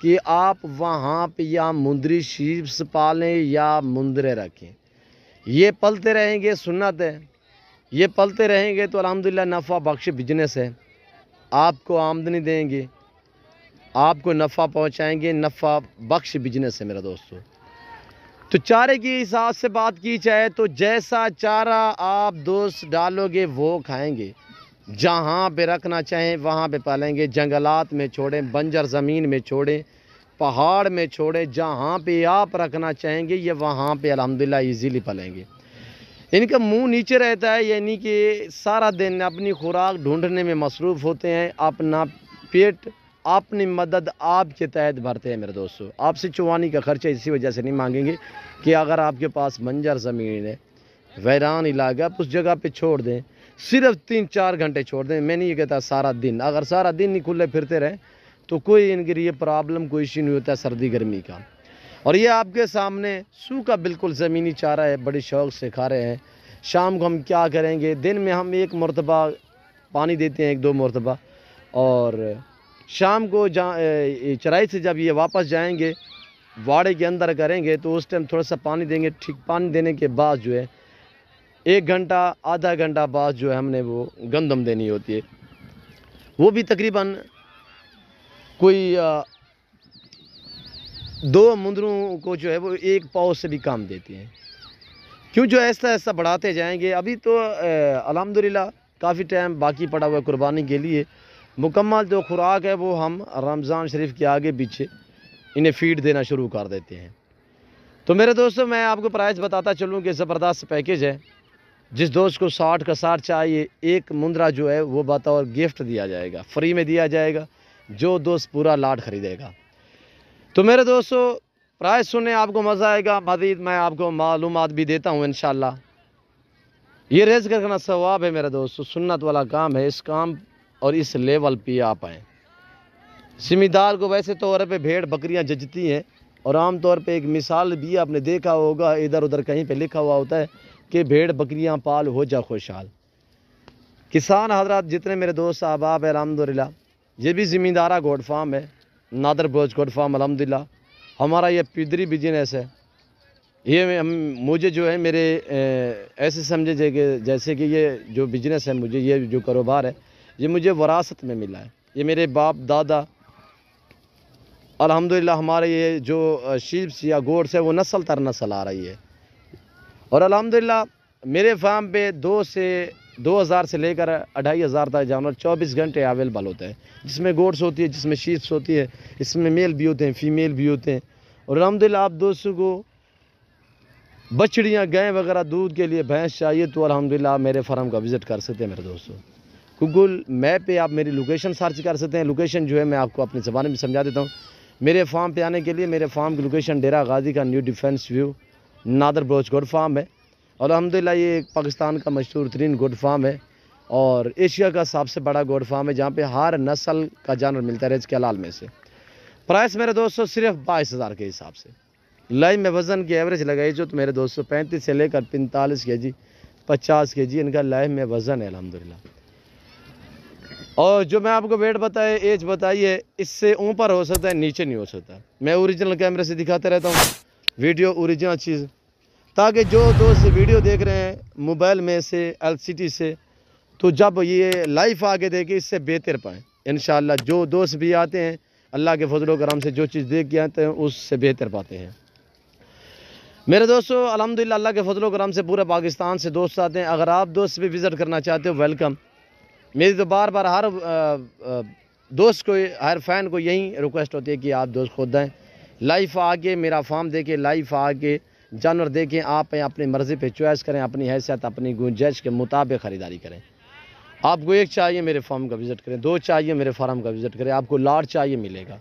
کہ آپ وہاں پہ یا مندری شیپس پالیں یا مندرے رکھیں. یہ پلتے رہیں گے سنت ہے، یہ پلتے رہیں گے تو الحمدللہ نفع بخش بزنس ہے. آپ کو آمدنی دیں گے، آپ کو نفع پہنچائیں گے، نفع بخش بزنس ہے میرا دوستو. تو چارے کی حساب سے بات کی جائے تو جیسا چارہ آپ دوست ڈالو گے وہ کھائیں گے. جہاں پہ رکھنا چاہیں وہاں پہ پالیں گے. جنگلات میں چھوڑیں، بنجر زمین میں چھوڑیں، پہاڑ میں چھوڑیں، جہاں پہ آپ رکھنا چاہیں گے یہ وہاں پہ الحمدللہ ایزیلی پلیں گے. ان کا منہ نیچے رہتا ہے، یعنی کہ سارا دن اپنی خوراک ڈھونڈنے میں مصروف ہوتے ہیں، اپنا پیٹ اپنی مدد آپ کے تحت بھرتے ہیں میرے دوستو. آپ سے چوانی کا خرچہ اسی وجہ سے نہیں مانگیں گے کہ اگر آپ کے پاس بنجر زمین ہے، ویران علاقہ، آپ اس جگہ پہ چھوڑ دیں، صرف 3-4 گھنٹے چھوڑ دیں. میں نہیں یہ کہتا سارا دن، اگر سارا دن نہیں کھلے پھرتے رہیں تو کوئی ان کے لیے پرابلم کوئی ایشو نہیں ہوتا سردی گرمی کا. اور یہ آپ کے سامنے سوکھا بالکل زمینی چارہ ہے، بڑی شوق سے کھا رہے ہیں. شام کو ہم کیا کریں گے، دن میں ہم 1 مرتبہ پانی دیتے ہیں، 1-2 مرتبہ، اور شام کو چرائی سے جب یہ واپس جائیں گے واڑے کے اندر کریں گے تو اس ٹائم تھوڑا سا پانی دیں گے. ٹھیک پانی دینے کے بعد جو ہے 1 گھنٹہ آدھا گھنٹہ بعد جو ہے ہم نے وہ گندم دینی ہوتی ہے. وہ بھی تقریباً کوئی 2 مندروں کو جو ہے وہ 1 پاؤ سے بھی کام دیتی ہیں. کیوں جو ایسا ایسا بڑھاتے جائیں گے. ابھی تو الحمدللہ کافی ٹائم باقی پڑا ہوا ہے قربانی کے لیے. مکمل جو خوراک ہے وہ ہم رمضان شریف کے آگے پیچھے انہیں فیڈ دینا شروع کر دیتے ہیں. تو میرے دوستو میں آپ کو پرائز بتاتا چلوں کہ زبردست پیکیج ہے. جس دوست کو 60 کا 60 چاہیے، 1 مندرہ جو ہے وہ بطور گفٹ دیا جائے گا، فری میں دیا جائے گا جو دوست پورا لاٹ خریدے گا. تو میرے دوستو پرائز سننے آپ کو مزہ آئے گا. مزید میں آپ کو معلومات بھی دیتا ہوں انشاءاللہ. یہ رزق کرنا ثواب ہے میرے دوستو، سنت والا کام ہے. اس کام اور اس لیول پہ آپ آئیں. زمیندار کو ویسے طور پہ بھیڑ بکریاں جچتی ہیں، اور عام طور پہ ایک مثال بھی آپ نے دیکھا ہوگا، ادھر ادھر کہیں پہ لکھا ہوا ہوتا ہے کہ بھیڑ بکریاں پال ہو جا خوشحال. کسان حضرات جتنے میرے دوست احباب ہیں الحمدللہ، یہ بھی زمیندارہ گوٹ فارم ہے، نادر بلوچ گوٹ فارم. الحمدللہ ہمارا یہ پیدری بزنس ہے. یہ مجھے جو ہے میرے ایسے سمجھے جیسے کہ یہ جو بزنس ہے، مجھے یہ جو کاروبار ہے یہ مجھے وراثت میں ملا ہے. یہ میرے باپ دادا الحمدللہ ہمارے یہ جو شیپس یا گوٹس ہے وہ نسل تر نسل آ رہی ہے. اور الحمدللہ میرے فارم پہ 2000 سے لے کر 2500 تک جانور 24 گھنٹے اویلیبل ہوتے ہیں، جس میں گوٹس ہوتی ہے، جس میں شیپس ہوتی ہے، اس میں میل بھی ہوتے ہیں، فیمیل بھی ہوتے ہیں. اور الحمدللہ آپ دوستوں کو بچڑیاں گائیں وغیرہ دودھ کے لیے بھینس چاہیے تو الحمدللہ آپ میرے فارم کا وزٹ کر سکتے ہیں میرے دوستوں. گوگل میپ پہ آپ میری لوکیشن سرچ کر سکتے ہیں. لوکیشن جو ہے میں آپ کو اپنی زبان میں سمجھا دیتا ہوں. میرے فارم پہ آنے کے لیے میرے فارم کی لوکیشن ڈیرہ غازی کا نیو ڈیفینس ویو نادر بلوچ گوٹ فارم ہے. اور الحمدللہ یہ ایک پاکستان کا مشہور ترین گوٹ فارم ہے اور ایشیا کا سب سے بڑا گوٹ فارم ہے جہاں پہ ہر نسل کا جانور ملتا ہے رزق حلال میں سے. پرائس میرے دوستوں صرف 22,000 کے حساب سے. لائف میں وزن کی ایوریج لگائی جو تو میرے دوستوں 35 سے لے کر 45 کے جی 50 کے جی ان کا لائف میں وزن ہے الحمدللہ. اور جو میں آپ کو ویٹ بتائے ایج بتائیے اس سے اوپر ہو سکتا ہے، نیچے نہیں ہو سکتا. میں اوریجنل کیمرے سے دکھاتے رہتا ہوں ویڈیو اوریجنل چیز، تاکہ جو دوست ویڈیو دیکھ رہے ہیں موبائل میں سے LCD سے تو جب یہ لائف آگے دیکھیں اس سے بہتر پائیں انشاءاللہ. جو دوست بھی آتے ہیں اللہ کے فضل و کرم سے جو چیز دیکھ کے آتے ہیں اس سے بہتر پاتے ہیں میرے دوستو. الحمدللہ اللہ کے فضل و کرم سے پورے پاکستان سے دوست آتے ہیں. اگر آپ دوست بھی وزٹ کرنا چاہتے ہو ویلکم. میری تو بار بار ہر دوست کو ہر فین کو یہی ریکویسٹ ہوتی ہے کہ آپ دوست خود دیں لائف آ کے میرا فارم دیکھیں، لائف آ کے جانور دیکھیں، آپ اپنی مرضی پہ چوائس کریں، اپنی حیثیت اپنی گنجائش کے مطابق خریداری کریں. آپ کو 1 چاہیے میرے فارم کا وزٹ کریں، 2 چاہیے میرے فارم کا وزٹ کریں، آپ کو لاٹ چاہیے ملے گا.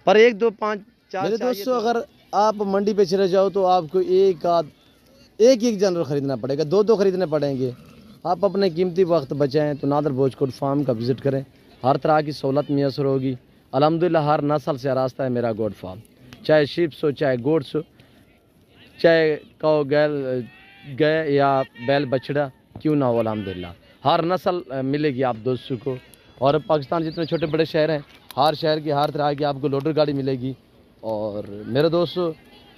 پر 1 2 5 4 میرے دوستو اگر آپ منڈی پہ چلے جاؤ تو آپ کو ایک جانور خریدنا پڑے گا، 2 خریدنے پڑیں گے. آپ اپنے قیمتی وقت بچائیں تو نادر بلوچ گوٹ فارم کا وزٹ کریں. ہر طرح کی سہولت میسر ہوگی الحمدللہ. ہر نسل سے آراستہ ہے میرا گوٹ فارم، چاہے شیپس ہو، چاہے گوٹس ہو، چاہے کاؤ گئے یا بیل بچڑا کیوں نہ ہو الحمدللہ. ہر نسل ملے گی آپ دوستوں کو. اور پاکستان جتنے چھوٹے بڑے شہر ہیں ہر شہر کی ہر طرح کی آپ کو لوڈر گاڑی ملے گی. اور میرے دوستو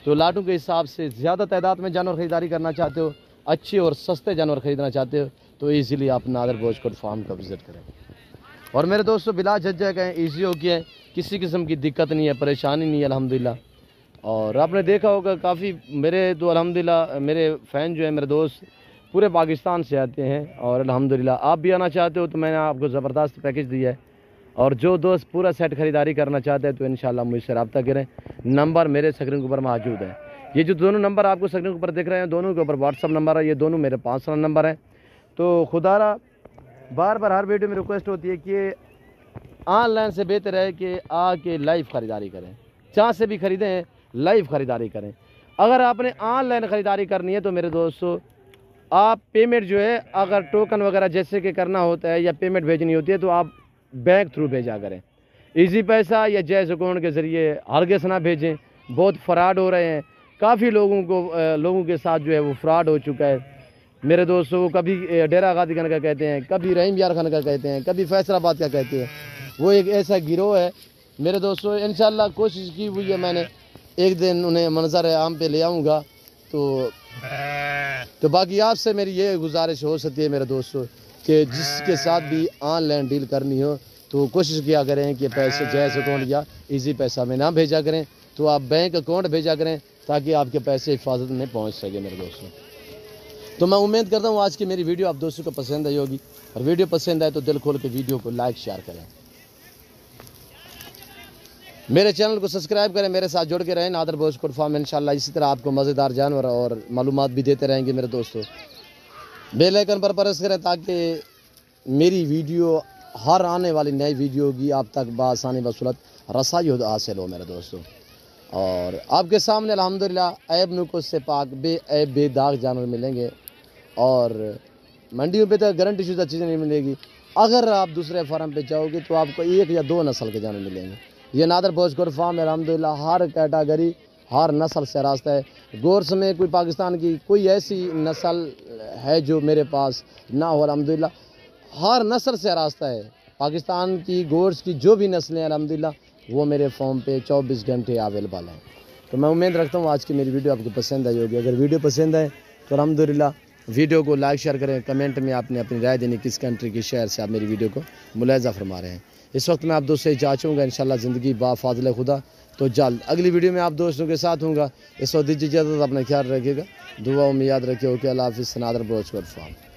تو لاٹوں کے حساب سے زیادہ تعداد میں جانور خریداری کرنا چاہتے ہو, اچھے اور سستے جانور خریدنا چاہتے ہو تو ایزیلی آپ نادر بوجھ کوٹ فارم کا وزٹ کریں. اور میرے دوستو بلا جھجھک ہے, ایزی ہو گیا ہے, کسی قسم کی دقت نہیں ہے, پریشانی نہیں ہے الحمدللہ. اور آپ نے دیکھا ہوگا کافی میرے تو الحمدللہ میرے فین جو ہیں میرے دوست پورے پاکستان سے آتے ہیں. اور الحمدللہ آپ بھی آنا چاہتے ہو تو میں نے آپ کو زبردست پیکیج دیا ہے. اور جو دوست پورا سیٹ خریداری کرنا چاہتے ہیں تو انشاءاللہ مجھ سے رابطہ کریں. نمبر میرے سکرین کے اوپر موجود ہے. یہ جو دونوں نمبر آپ کو سکرین کے اوپر دکھ رہے ہیں دونوں کے اوپر واٹس ایپ نمبر ہے. یہ دونوں میرے پرسنل نمبر ہیں. تو خدا را بار بار ہر ویڈیو میں ریکویسٹ ہوتی ہے کہ آن لائن سے بہتر ہے کہ آ کے لائیو خریداری کریں. جہاں سے بھی خریدیں لائیو خریداری کریں. اگر آپ نے آن لائن خریداری کرنی ہے تو میرے دوستو آپ پیمنٹ جو ہے اگر ٹوکن وغیرہ جیسے کہ کرنا ہوتا ہے یا پیمنٹ بھیجنی ہوتی ہے تو آپ بینک تھرو بھیجا کریں. ایزی پیسہ یا جیز اکاؤنٹ کے ذریعے ہرگز نہ بھیجیں. بہت فراڈ ہو رہے ہیں. کافی لوگوں کے ساتھ جو ہے وہ فراڈ ہو چکا ہے میرے دوستو. وہ کبھی ڈیرہ غازی خان کا کہتے ہیں, کبھی رحیم یار خان کا کہتے ہیں, کبھی فیصل آباد کا کہتے ہیں. وہ ایک ایسا گروہ ہے میرے دوستو. انشاءاللہ کوشش کی ہوئی ہے میں نے ایک دن انہیں منظر عام پہ لے آؤں گا. تو باقی آپ سے میری یہ گزارش ہو سکتی ہے میرے دوستو کہ جس کے ساتھ بھی آن لائن ڈیل کرنی ہو تو کوشش کیا کریں کہ پیسے جیز اکاؤنٹ یا ایزی پیسہ میں نہ بھیجا کریں. تو آپ بینک اکاؤنٹ بھیجا کریں تاکہ آپ کے پیسے حفاظت میں پہنچ سکے میرے دوستوں. تو میں امید کرتا ہوں آج کی میری ویڈیو آپ دوستوں کو پسند آئی ہوگی. اور ویڈیو پسند آئے تو دل کھول کے ویڈیو کو لائک شیئر کریں. میرے چینل کو سبسکرائب کریں, میرے ساتھ جڑ کے رہیں نادر بوجھ کوٹ فارم. انشاءاللہ اسی طرح آپ کو مزیدار جانور اور معلومات بھی دیتے رہیں گے میرے دوستوں. بیل آئیکن پر پریس کریں تاکہ میری ویڈیو ہر آنے والی نئی ویڈیو کی آپ تک بآسانی بسہولت رسائی حاصل ہو میرے دوستوں. اور آپ کے سامنے الحمدللہ عیب نقص سے پاک بے عیب بے داغ جانور ملیں گے. اور منڈیوں پہ تو گارنٹی شدہ چیزیں نہیں ملے گی. اگر آپ دوسرے فارم پہ جاؤ گے تو آپ کو 1 یا 2 نسل کے جانور ملیں گے. یہ نادر بوجھ کوٹ فارم الحمدللہ ہر کیٹاگری ہر نسل سے راستہ ہے. گورس میں کوئی پاکستان کی کوئی ایسی نسل ہے جو میرے پاس نہ ہو الحمدللہ. ہر نسل سے راستہ ہے. پاکستان کی گورس کی جو بھی نسلیں الحمدللہ وہ میرے فارم پہ 24 گھنٹے اویلیبل ہیں. تو میں امید رکھتا ہوں آج کی میری ویڈیو آپ کو پسند آئی ہوگی. اگر ویڈیو پسند آئے تو الحمدللہ ویڈیو کو لائک شیئر کریں. کمنٹ میں آپ نے اپنی رائے دینی کس کنٹری کی شہر سے آپ میری ویڈیو کو ملاحظہ فرما رہے ہیں. اس وقت میں آپ دوستوں سے چاہوں گا انشاءاللہ زندگی با فاضل خدا تو جلد اگلی ویڈیو میں آپ دوستوں کے ساتھ ہوں گا. اس وقت اجازت اپنا خیال رکھیے گا. دعاؤں میں یاد رکھیے. اوکے اللہ حافظ. نادر بوجھ کوٹ فارم.